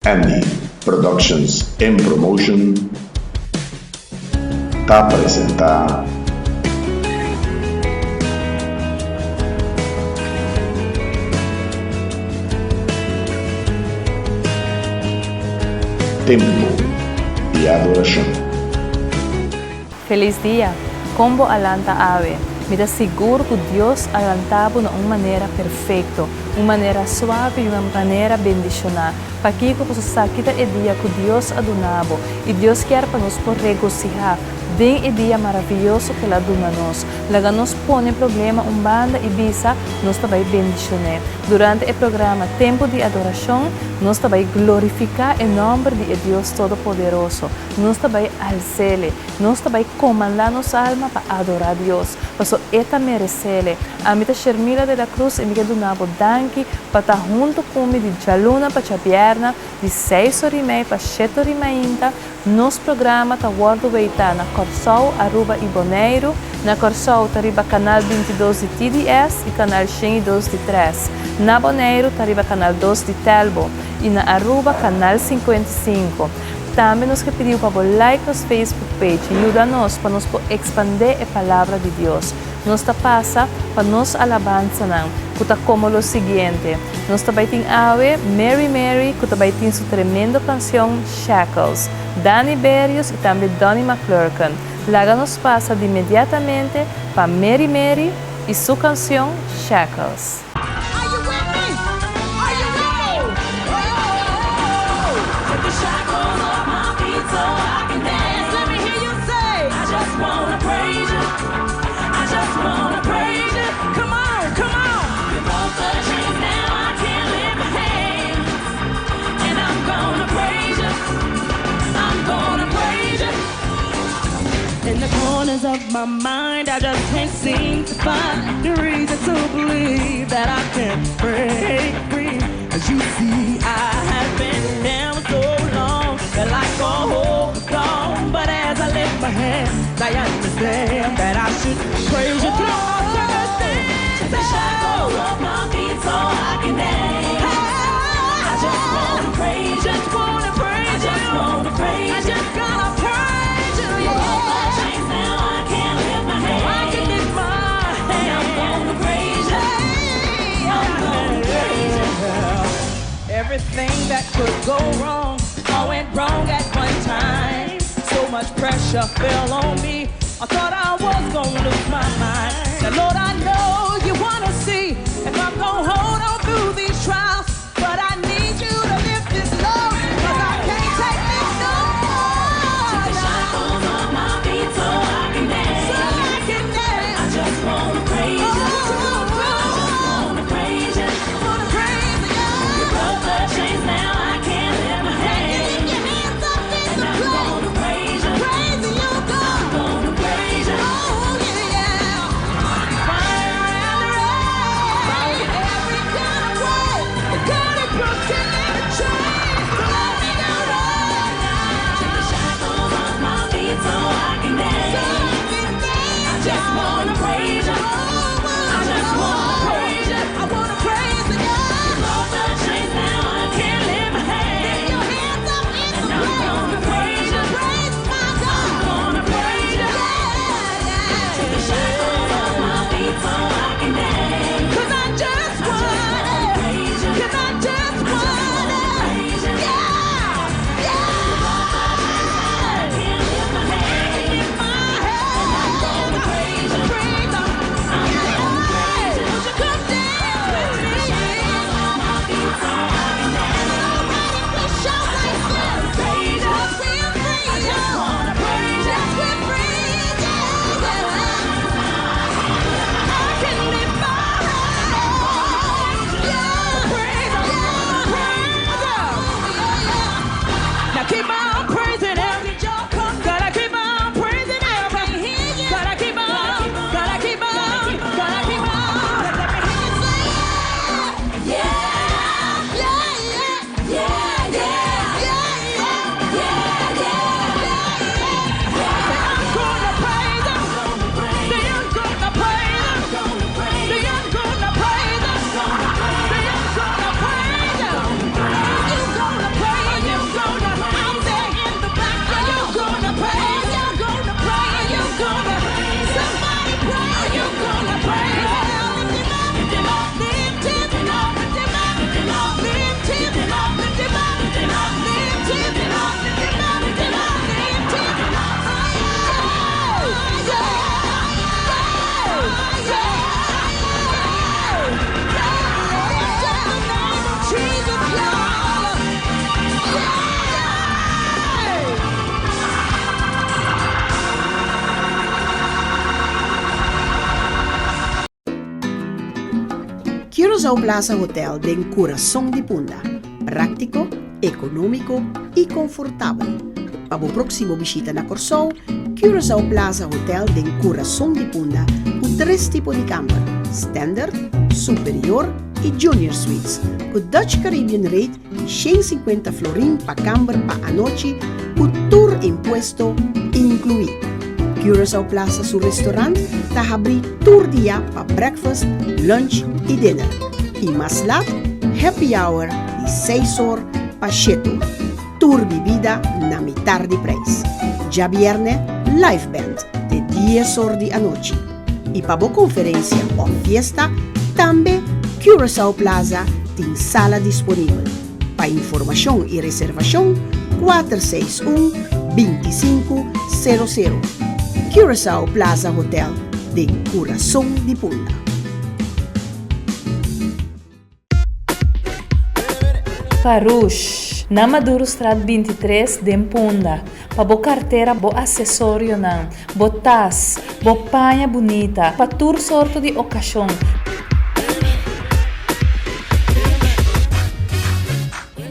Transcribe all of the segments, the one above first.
Andy Productions and Promotion está presenta Tempo de Adoración. Feliz dia! Combo alanta ave. Me dá seguro que Deus alantava de uma maneira perfeita, uma maneira suave e uma maneira bendicionar. Para que você sabe que é dia que Deus adunava e Deus quer para nós por regocijar. Den é dia maravilhoso que Ele aduna nós. Laga nos põe problema banda e bisa, nós também bendicionar. Durante o programa Tempo de Adoração, nós também glorificar o nome de Deus Todo-Poderoso. Nós também alcele, nós também comandar nossa alma para adorar Deus. Passo eta merecele. A mita Shermila de la Cruz e me donava danke para estar junto comigo de jaluna para a de 6h30 para 7h30. Nos programa tá guardo veita na Corsol, Aruba e Bonaire. Na Corsol tariba canal 22 de TDS e canal 102 de 3. Na Bonaire tariba canal 2 de Telbo e na Aruba canal 55. Também nos que pediu para like nos Facebook page e ajuda-nos para nos expandir a palavra de Deus. Nos passa para nos alabança não, que tá como o seguinte. Nós também tem ave Mary Mary, que também tem sua tremenda canção Shackles. Danny Berrios e também Donnie McClurkin. Laga nos passa de imediatamente para Mary Mary e sua canção Shackles. In the corners of my mind, I just can't seem to find the reason to believe that I can break free. As you see, I have been down so long that like a hope is gone. But as I lift my hands, I understand that I should praise you through all circumstances. The shackles of my feet so I can dance. I just wanna praise you. Just wanna praise you. I just wanna praise you. I just gotta praise you. Everything that could go wrong, all went wrong at one time. So much pressure fell on me, I thought I was gonna lose my mind. Now Lord, I know you wanna see if I'm gonna hold on through these trials, but I need you to lift this load, cause I can't take this no more. Take the shackles off my feet so I can dance. So I can dance. I just wanna praise you. Praise you. Curaçao Plaza Hotel en Corazón de Punda. Práctico, económico y confortable. Para la próxima visita a Corsou, Curaçao Plaza Hotel en Corazón de Punda con 3 tipos de camper: Standard, Superior y Junior Suites, con Dutch Caribbean Rate 150 florín para camper para anoche, con tour impuesto incluido. Curaçao Plaza, su restaurante, está abierto todo el día para breakfast, lunch y dinner. Y más laat, happy hour de 6 horas para cheto. Tour bebida na mitad de precio. Ya viernes, live band de 10 horas de anoche. Y para conferencia o fiesta, también Curaçao Plaza tiene sala disponible. Para información y reservación, 461-2500. Curaçao Plaza Hotel de Corazón de Punda. Farouche, na Maduro Strat 23 de Punda. Pa bo carteira, bo acessório nan, bo tas, bo panha bonita, pa tur sorto de ocasião.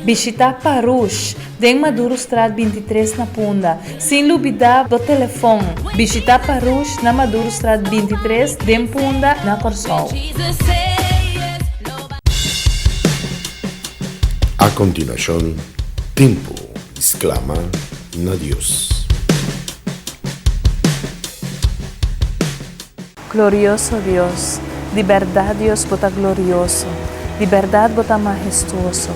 Visita Farouche, den Maduro Strat 23 na Punda. Sem dúvida do telefone. Visita Farouche na Maduro Strat 23 de Punda na Corsou. A continuación, tiempo exclama na Dios. Glorioso Dios, de verdad Dios bota glorioso, de verdad bota majestuoso,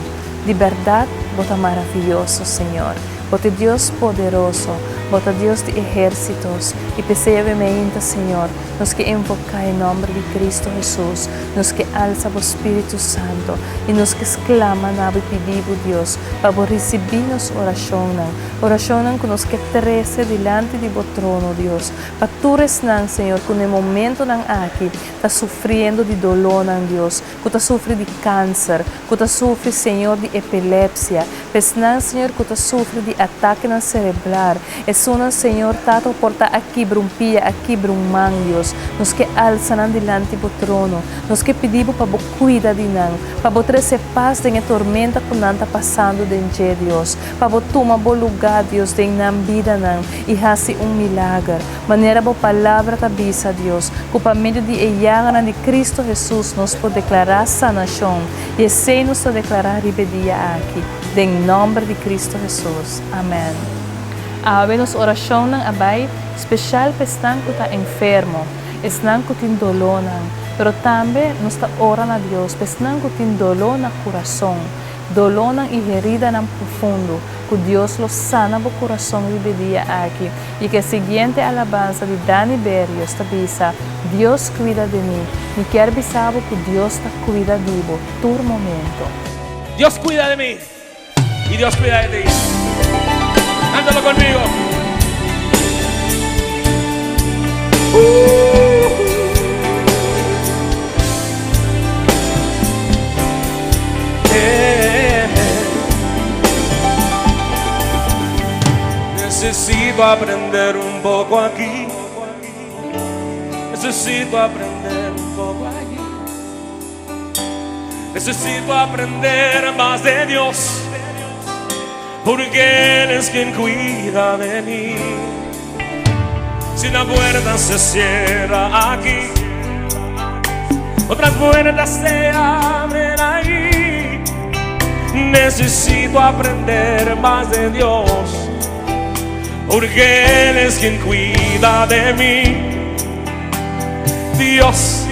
de verdad bota maravilloso, Señor. Bota Dios poderoso, bota Dios de ejércitos, y perseveramente, Señor, nos que invoca en nombre de Cristo Jesús, nos que alza o Espíritu Santo, y nos que exclama na pedimos Dios, para recibir nos oración que nos que trece delante de tu trono, Dios, para tu resnan, Señor, que en el momento nan aquí, está sufriendo de dolor, Dios, que está sufriendo de cáncer, que está sufriendo, Señor, de epilepsia, pesnan, Señor, que está sufriendo de ataque cerebral, es una, Señor, tato porta aquí brumpia, aquí brumman, Dios, nos que alzan delante de tu trono, nos que pedimos para cuidar de nan, para trazer paz en la tormenta que nan está pasando dentro, Dios, para tomar bom lugar, Dios, de nan vida nan, y hacer milagre, maneira boa palavra tabisa, Dios, que por medio de ella de Cristo Jesús nos pode declarar sanação, e assim nos declarar rebeldia aqui, em nome de Cristo Jesús. Amém. Habemos oração ng abay, especial pestan que está enfermo, esnan que tem dolor, pero também nos está orando a Deus, pesnan que tem dolor no coração, dolor e herida no profundo, que Deus lo sana o coração de dia aqui, e que a seguinte alabanza de Dani Berrios tabisa, Deus cuida de mim, e quer bisabo que Deus está cuida de vos, todo momento. Dios cuida de mí y Dios cuida de ti. Cántalo conmigo. Necesito aprender un poco aquí. Necesito aprender un poco allí. Necesito aprender más de Dios, porque Él es quien cuida de mí. Si una puerta se cierra aquí, otras puertas se abren ahí. Necesito aprender más de Dios, porque Él es quien cuida de mí. Dios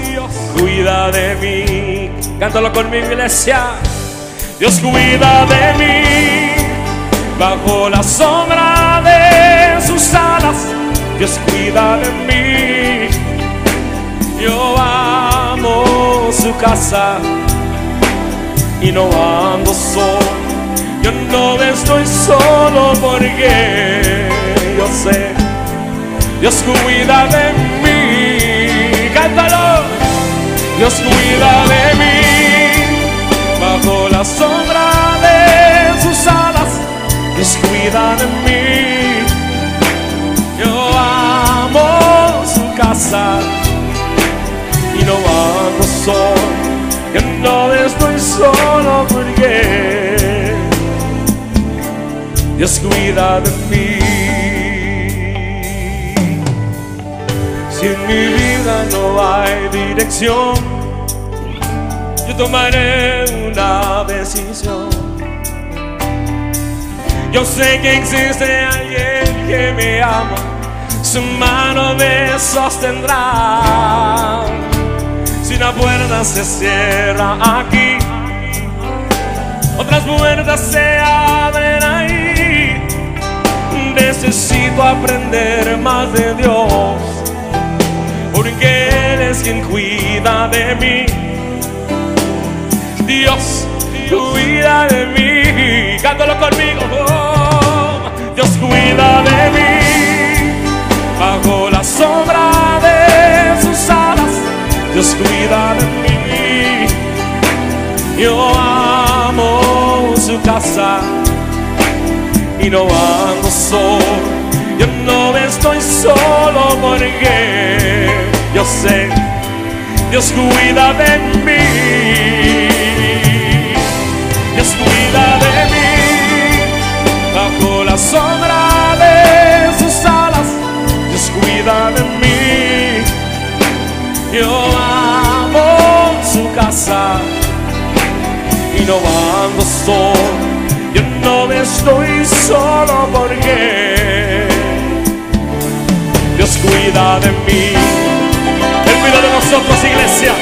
cuida de mí. Cántalo conmigo, iglesia. Dios cuida de mí. Bajo la sombra de sus alas, Dios cuida de mí. Yo amo su casa y no ando solo. Yo no estoy solo porque yo sé, Dios cuida de mí. Cántalo. Dios cuida de mí. Bajo la sombra de sus alas, Dios cuida de mí. Yo amo su casa y no ando solo. Yo no estoy solo porque Dios cuida de mí. Si en mi vida no hay dirección, yo tomaré una decisión. Yo sé que existe alguien que me ama, su mano me sostendrá. Si una puerta se cierra aquí, otras puertas se abren ahí. Necesito aprender más de Dios, porque Él es quien cuida de mí. Dios cuida de mí. Cántalo conmigo. Oh, Dios cuida de mí. Bajo la sombra de sus alas, Dios cuida de mí. Yo amo su casa y no ando solo. Yo no estoy solo porque yo sé, Dios cuida de mí. Dios cuida de mí. Bajo la sombra de sus alas, Dios cuida de mí. Yo amo su casa y no ando solo. Yo no estoy solo porque Dios cuida de mí. Él cuida de nosotros, iglesia.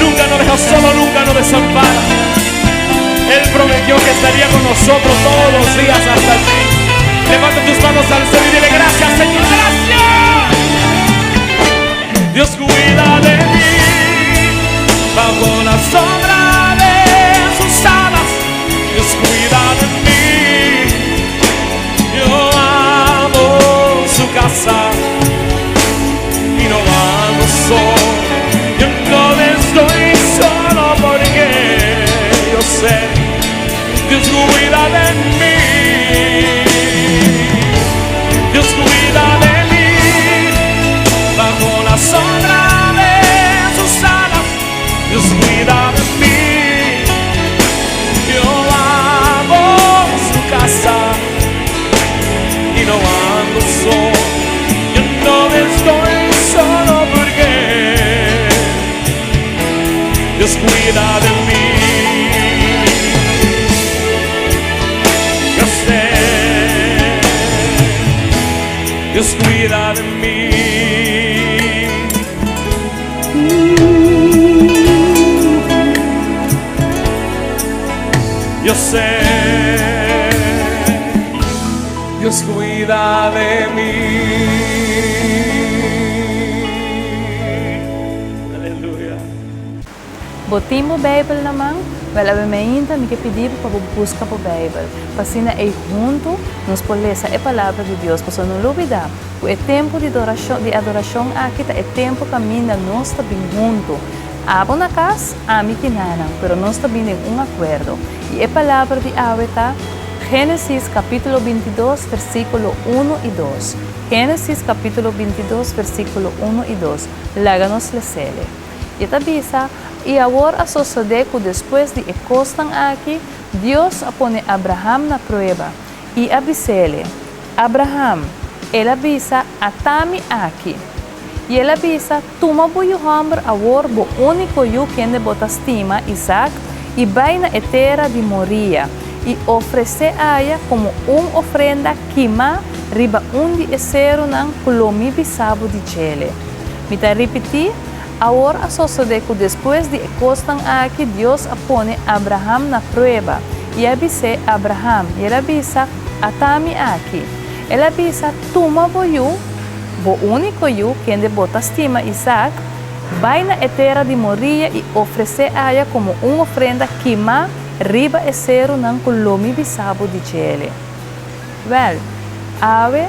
Nunca nos deja solo, nunca nos desampara. Él prometió que estaría con nosotros todos los días hasta el fin. Levanta tus manos al cielo y dile gracias, Señor, gracias. Dios cuida de mí. Bajo la sombra de sus alas, Dios cuida de mí. Yo amo su casa y no ando solo. Yo no estoy solo porque yo sé, Dios cuida de mí. Dios cuida de mí. Bajo la sombra de sus alas, Dios cuida de mí. Yo amo su casa y no ando solo. Yo no estoy solo porque Dios cuida de mí. Yo sé, Dios cuida de mí. Yo sé, Dios cuida de mí. Aleluia. Botim o Bijbel na mão, ela ainda me pedir para buscar o Bijbel. Assim, aí junto, nos podemos ler a palavra de Deus, para não olvidar. O tempo de adoração aqui é tempo caminha nós também junto. Abo na casa, a mim que não, mas nós também temos acordo. E a palavra de Aveta, Gênesis capítulo 22, versículo 1 e 2. Gênesis capítulo 22, versículo 1 e 2. Láganos lesele. E tabisa, e agora sucede que depois de encostar aqui, Deus pone Abraham na prova. E avisele, Abraham, ele avisa, atame aqui. E ele avisa, toma o homem agora o único que ele botastima, Isaac, e vai na terra de Moria. E oferece a ela como ofrenda queima, riba onde esero nang kulomi bisabo de chele. Me ta repetir, agora sucede que depois de encostar aqui, Deus pone Abraham na prova. E avisa Abraham, e ele avisa, atame aqui. Ele avisa, toma o único que ele botastima, Isaac, vai na terra de Moria e oferece a ela como ofrenda queima, riba esero nang kulomi bisabo de chele. Well, ave,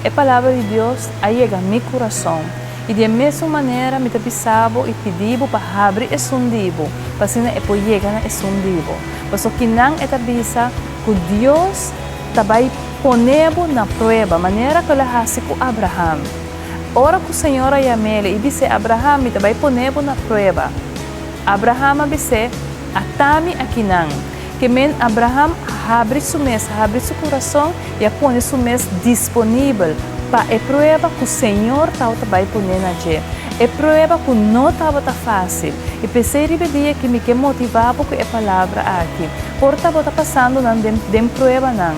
a palavra de Deus llega a meu coração. E de mesma maneira, me bisabo e pedibo para abrir esse undibo, para assim depois chegar nesse undibo. Mas o que não é tabisa, que Deus vai ponebo na prova, maneira que ele faz com Abraham. Ora que o Senhor chamele e disse Abraham, me vai ponebo na prova. Abraham abise atami akinan. Que men Abraham abre su coração e põe su mes disponível para a prova que o Senhor vai poner na dia. É prova que não estava fácil. E pensei dia que me que motivava com a palavra aqui. Por estava passando de prova não.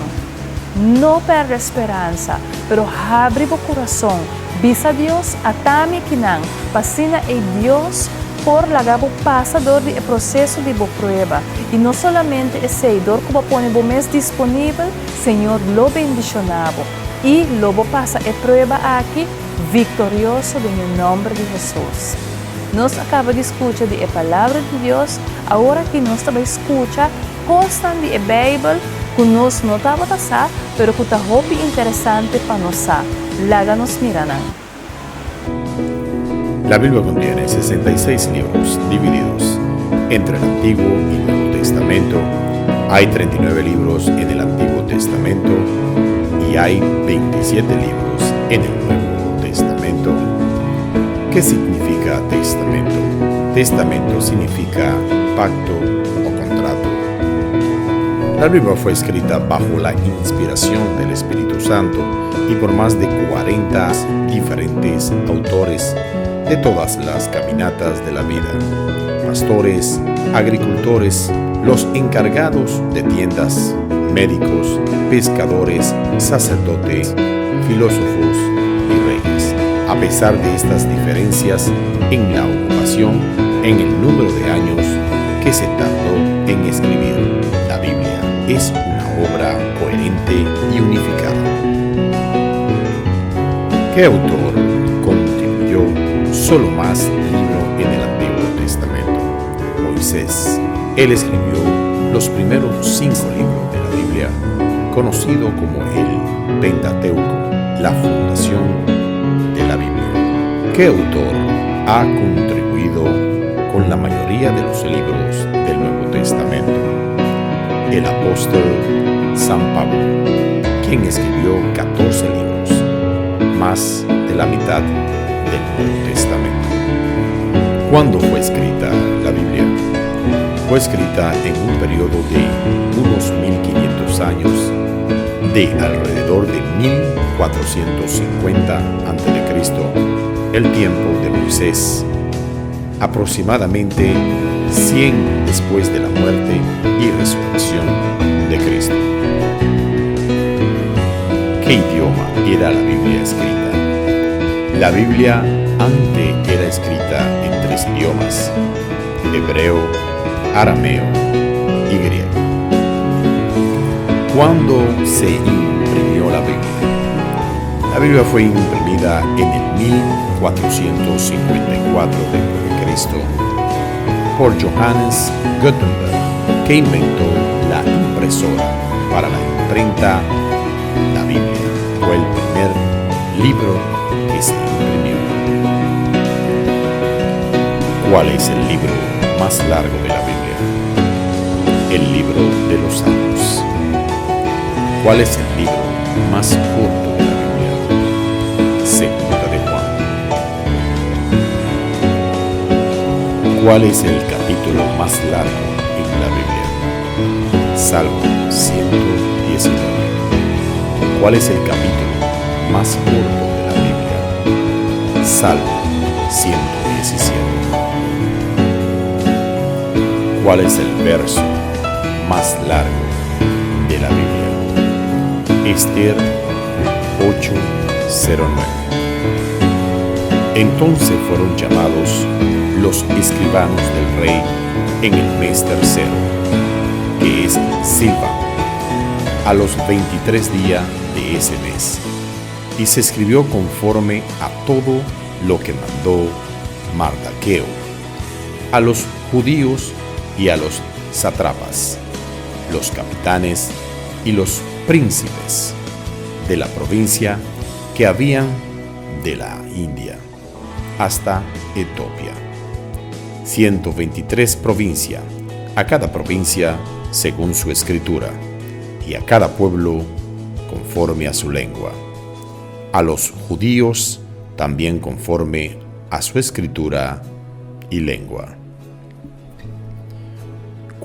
Não perde a esperança, pero abre o coração. Visa Deus atami akinan. Pasina é Deus por lagabo pasador do processo de boa prova. E não somente é seguidor que põe o mês disponível, Senhor lo bendicionava. E logo passa a prova aqui, vitorioso em nome de Jesus. Nós acaba de escutar a palavra de Deus, agora que nós também escuta, constam de a Bíblia, que nós não estava passar, pero que está muito interessante para nós. Laga nos mirando. La Biblia contiene 66 libros divididos entre el Antiguo y Nuevo Testamento. Hay 39 libros en el Antiguo Testamento y hay 27 libros en el Nuevo Testamento. ¿Qué significa testamento? Testamento significa pacto o contrato. La Biblia fue escrita bajo la inspiración del Espíritu Santo y por más de 40 diferentes autores de todas las caminatas de la vida, pastores, agricultores, los encargados de tiendas, médicos, pescadores, sacerdotes, filósofos y reyes. A pesar de estas diferencias en la ocupación, en el número de años que se tardó en escribir, la Biblia es una obra coherente y unificada. ¿Qué autor contribuyó solo más libro en el Antiguo Testamento? Moisés. Él escribió los primeros 5 libros de la Biblia, conocido como el Pentateuco, la fundación de la Biblia. ¿Qué autor ha contribuido con la mayoría de los libros del Nuevo Testamento? El apóstol San Pablo, quien escribió 14 libros, más de la mitad del Nuevo Testamento. ¿Cuándo fue escrita la Biblia? Fue escrita en un periodo de unos 1500 años, de alrededor de 1450 a.C., el tiempo de Moisés, aproximadamente 100 después de la muerte y resurrección de Cristo. ¿Qué idioma era la Biblia escrita? La Biblia antes era escrita en 3 idiomas: hebreo, arameo y griego. ¿Cuándo se imprimió la Biblia? La Biblia fue imprimida en el 1454 d.C. por Johannes Gutenberg, que inventó la impresora para la imprenta. La Biblia fue el primer libro que se imprimió. ¿Cuál es el libro más largo de la Biblia? El libro de los Salmos. ¿Cuál es el libro más corto de la Biblia? Segunda de Juan. ¿Cuál es el capítulo más largo en la Biblia? Salmo 119. ¿Cuál es el capítulo más corto de la Biblia? Salmo 117. ¿Cuál es el verso más largo de la Biblia? Esther 8:09. Entonces fueron llamados los escribanos del rey en el mes tercero, que es Silvan, a los 23 días de ese mes, y se escribió conforme a todo lo que mandó Mardoqueo a los judíos y a los sátrapas, los capitanes y los príncipes de la provincia que habían de la India hasta Etiopía. 123 provincias, a cada provincia según su escritura, y a cada pueblo conforme a su lengua. A los judíos también conforme a su escritura y lengua.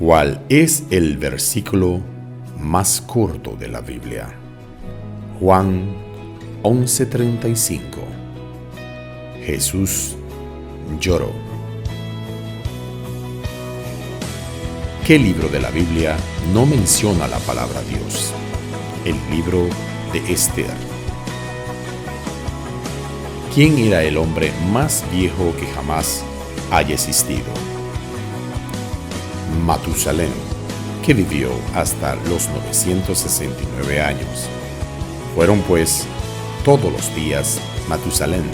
¿Cuál es el versículo más corto de la Biblia? Juan 11:35. Jesús lloró. ¿Qué libro de la Biblia no menciona la palabra Dios? El libro de Esther. ¿Quién era el hombre más viejo que jamás haya existido? Matusalén, que vivió hasta los 969 años. Fueron pues todos los días Matusalén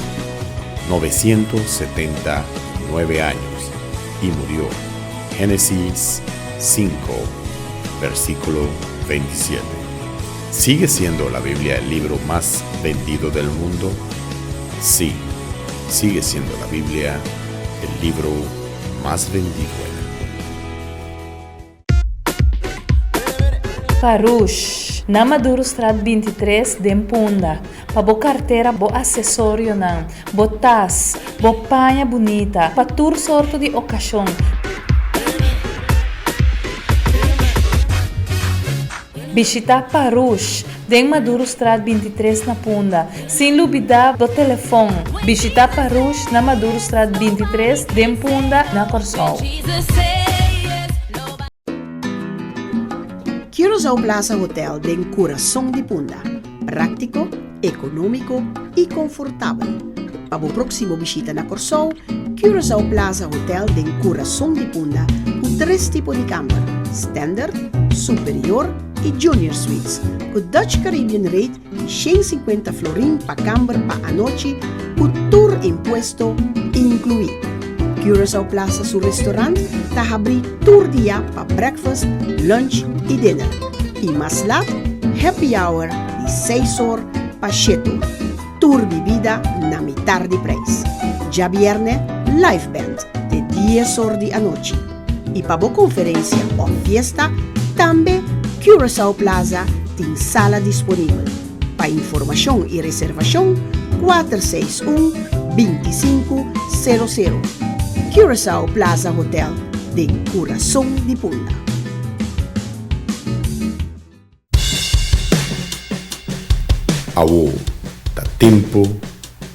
979 años y murió. Génesis 5, versículo 27. ¿Sigue siendo la Biblia el libro más vendido del mundo? Sí, sigue siendo la Biblia el libro más vendido. Parush, na Maduro Strat 23 de Punda, pa bo carteira, bo acessório nan, bo tas, bo panha bonita, pa tur sorto de ocasião. Visita Parush, den Maduro Strat 23 na Punda, sem duvidar do telefone. Visita Parush na Maduro Strat 23 de Punda na Corsol. Curaçao Plaza Hotel de Coração de Punda. Práctico, econômico e confortável. Para o próximo visita na Corsol, Curaçao Plaza Hotel de Coração de Punda com 3 tipos de câmara: Standard, Superior e Junior Suites, com Dutch Caribbean Rate de 150 florin para câmara para a noite, com tour imposto incluído. Curaçao Plaza, su restaurante, está abrir tour dia para breakfast, lunch e dinner. E mais lá, happy hour de 6 horas para 7 horas. Tour bebida na metade de preço. Já viernes, live band de 10 horas de a noite. E para boa conferência ou fiesta, também Curaçao Plaza tem sala disponível. Para informação e reservação, 461-2500. Curaçao Plaza Hotel de Coração de Punda. Awo, da tempo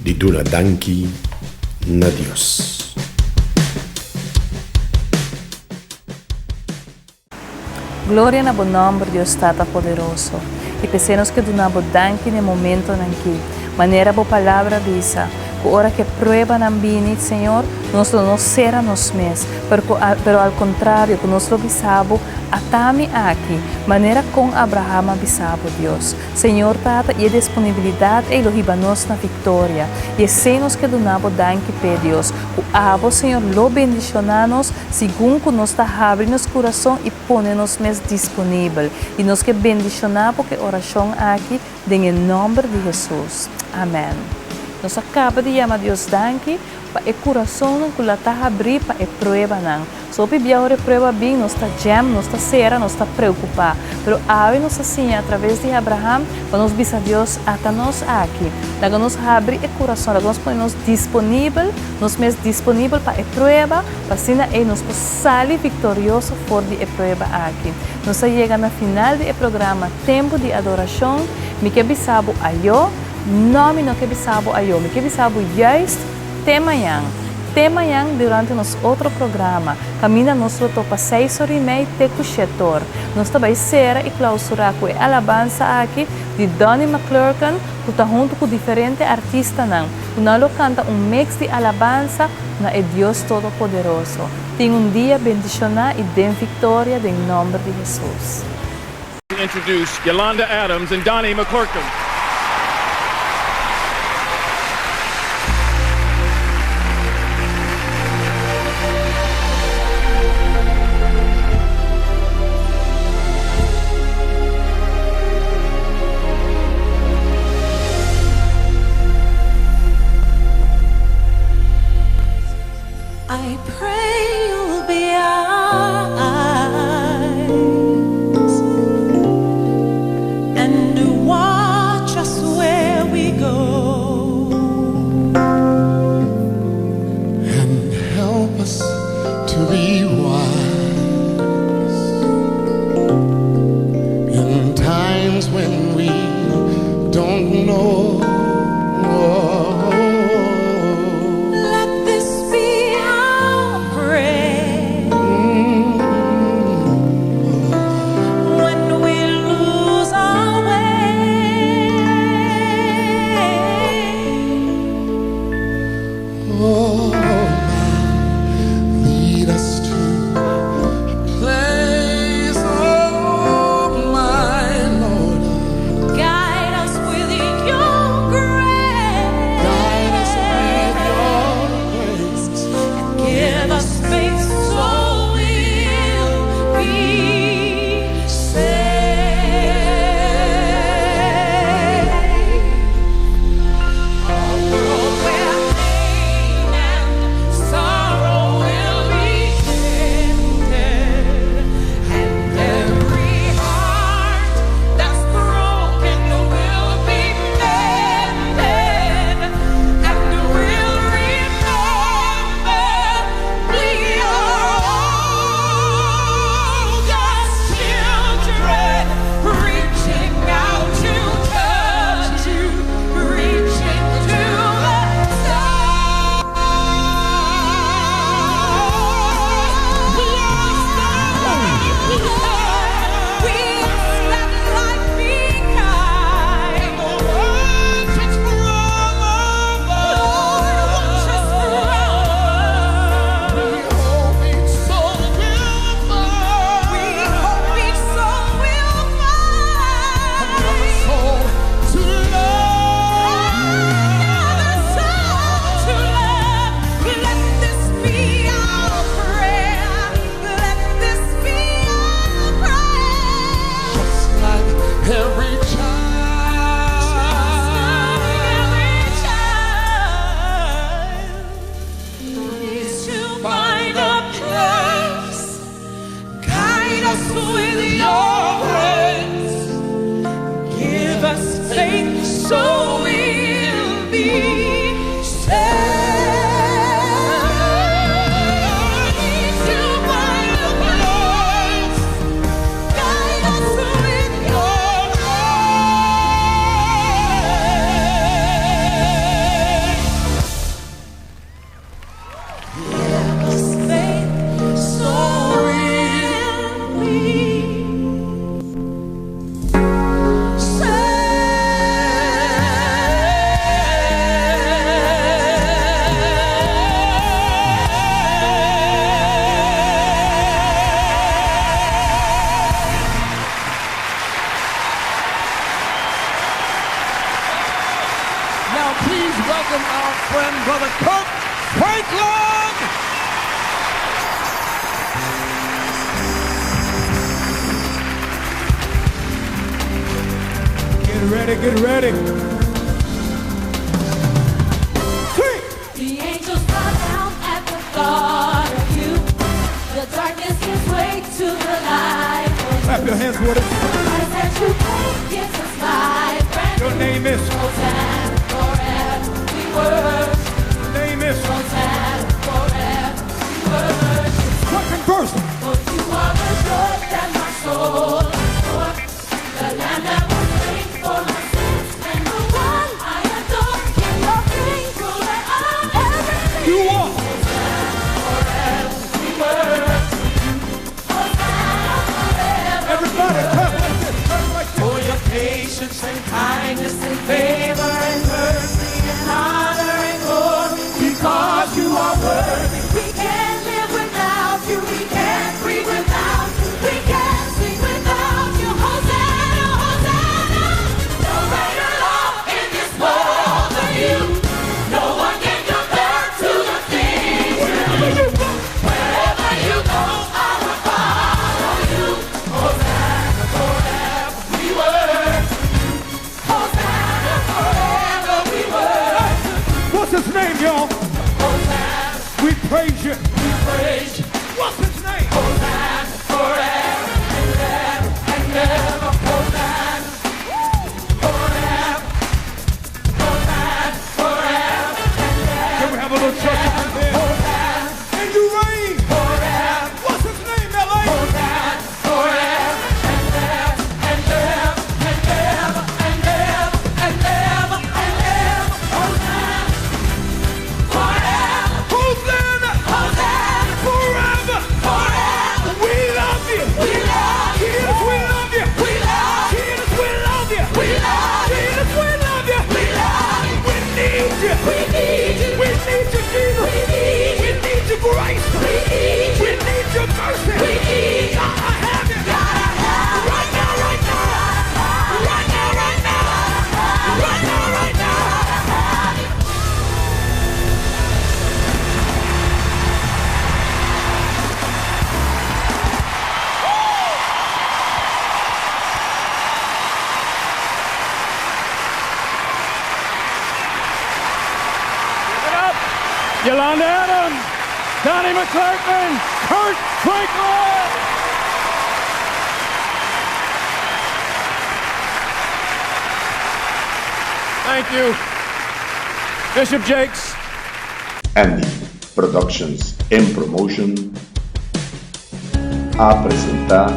de Dunadanki na Dios. Glória na bom nome de Deus Tata Poderoso. E pensemos que do nabo danki no momento nanki. Maneira boa palavra visa. Por hora que prueba na bini, Senhor, nós não será nos mes, pero ao contrário, que nosso bisabo atami aqui, maneira com Abraham bisabo Deus. Senhor Tata, e a disponibilidade e lohiba nos na vitória. E se nos que do nabo danki pe Deus, o abo Senhor lo bendicionanos, segundo que nos está abrindo nos coração e pone nos mes disponível. E nos que bendicionamos que oração aqui, em nome de Jesus. Amém. Nós acaba de chamar Deus danke para o coração que lá está abrir para a prova não. Só que a prova bem, nós está jam, nós está sera, nós está preocupado. Mas a nós assim através de Abraham, para nós bisa Deus até nós aqui. Daí nós abrir o coração, nós ponemos disponível, nós mesmo disponível para a prova, para assim nós sair vitorioso fora de a prova aqui. Nós chega na final do programa Tempo de Adoração, me que bisabo ayo. Nome no que bisabo ayo, me que bisabo juist te manhã durante nosso outro programa, caminha nosso topa 6h30 te cuchetor. Nós também será e clausurar com a alabança aqui de Donnie McClurkin, que está junto com diferentes artistas não. Nós canta mix de alabança na Deus Todo-Poderoso. Tem dia bendicionar e de vitória em nome de Jesus. Introduce Yolanda Adams and Donnie McClurkin. I pray you'll be our eyes and watch don't know. Let this be our prayer when we lose our way. Oh, lead us to a place, oh my Lord. Guide us with your grace. Guide us with your grace. And give us faith so we'll be saved. A world where pain and sorrow will be ended, and every heart that's broken will be mended, and we'll remember we are all God's children, reaching out to touch you, reaching to the sky. Every Needs to find a place. Guide us with your grace. Give us faith so we'll be saved. Needs to find a place. Guide us with your grace. Give us faith so we'll be Now please welcome our friend, Brother Kirk Franklin. Get ready, get ready. The angels bow down at the thought of you. The darkness gives way to the light. Clap your hands with it. Christ that you pay gives us life. Brand Your name is. Hosanna forever we worship. Your name is. Hosanna forever we worship. Second verse. For you are the joy that my soul adores. The Lamb that was slain for my sins, and the one I adore. King of kings, ruler of everything. You are. Everybody clap like this. Clap like this. For your patience and kindness and favor and mercy and honor and glory, because you are worthy. We can't live without you. We can't breathe without you. We can't sing without you. Hosanna, Hosanna. No greater love in this world than you. No one can compare to the things you do. Wherever you go, I will follow you. Hosanna forever we worship. Hosanna forever we worship. What's his name, y'all? Hosanna, We praise you. we praise you. What's his name? Hosanna forever and ever and ever. Hosanna forever. Hosanna forever and ever. Can we have a little church up in there? Hosanna And you reign. forever. What's his name, L.A.? Hosanna forever and ever and ever and ever and ever and Yolanda Adams, Donnie McClurkin, Kurt Franklin. Thank you, Bishop Jakes. Andy Productions and Promotion a presentar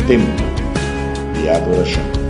Tempo de Adoração.